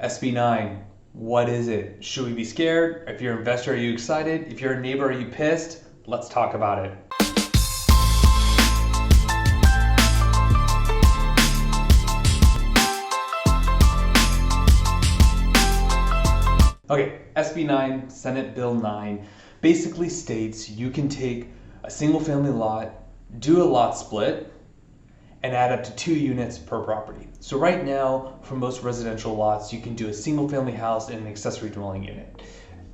SB9, what is it? Should we be scared? If you're an investor, are you excited? If you're a neighbor, are you pissed? Let's talk about it. Okay, SB9, Senate Bill 9, basically states you can take a single family lot, do a lot split, and add up to 2 units per property. So right now, for most residential lots, you can do a single family house and an accessory dwelling unit.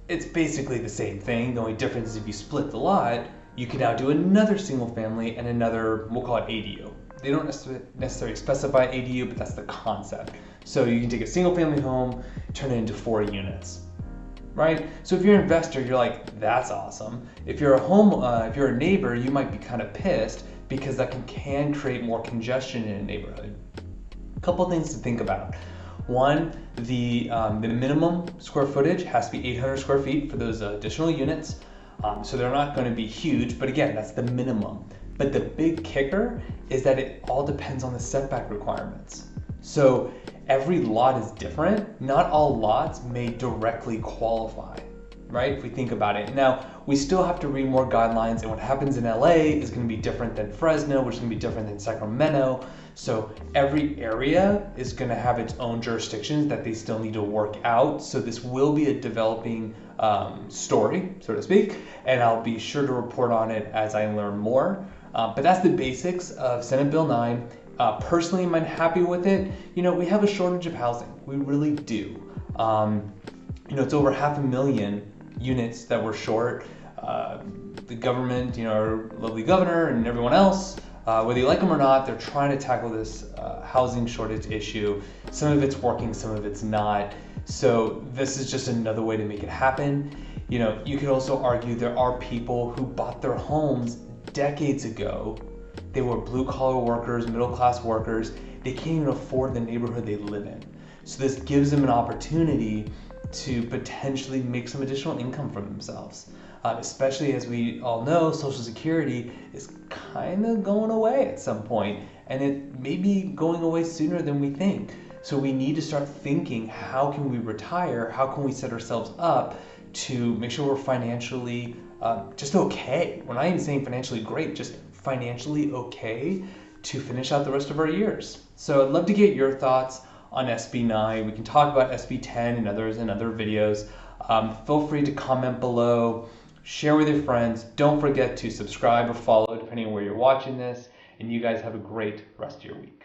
It's basically the same thing. The only difference is if you split the lot, you can now do another single family and another, we'll call it ADU. They don't necessarily specify ADU, but that's the concept. So you can take a single family home, turn it into 4 units. Right? So if you're an investor, you're like, that's awesome. If you're a neighbor, you might be kind of pissed because that can create more congestion in a neighborhood. A couple things to think about. One, the minimum square footage has to be 800 square feet for those additional units. So they're not going to be huge, but again, that's the minimum. But the big kicker is that it all depends on the setback requirements. So every lot is different. Not all lots may directly qualify, right? If we think about it. Now, we still have to read more guidelines, and what happens in LA is going to be different than Fresno, which is going to be different than Sacramento. So every area is going to have its own jurisdictions that they still need to work out. So this will be a developing story, so to speak, and I'll be sure to report on it as I learn more. But that's the basics of Senate Bill 9. Personally, am I happy with it? You know, we have a shortage of housing. We really do. It's over 500,000 units that we're short. The government, our lovely governor and everyone else, whether you like them or not, they're trying to tackle this housing shortage issue. Some of it's working, some of it's not. So this is just another way to make it happen. You could also argue there are people who bought their homes decades ago. They were blue-collar workers, middle-class workers. They can't even afford the neighborhood they live in. So this gives them an opportunity to potentially make some additional income for themselves. Especially as we all know, Social Security is kind of going away at some point, and it may be going away sooner than we think. So we need to start thinking, how can we retire? How can we set ourselves up to make sure we're financially just okay? We're not even saying financially great, just financially okay to finish out the rest of our years. So I'd love to get your thoughts on SB9. We can talk about SB10 and others in other videos. Feel free to comment below, share with your friends. Don't forget to subscribe or follow depending on where you're watching this. And you guys have a great rest of your week.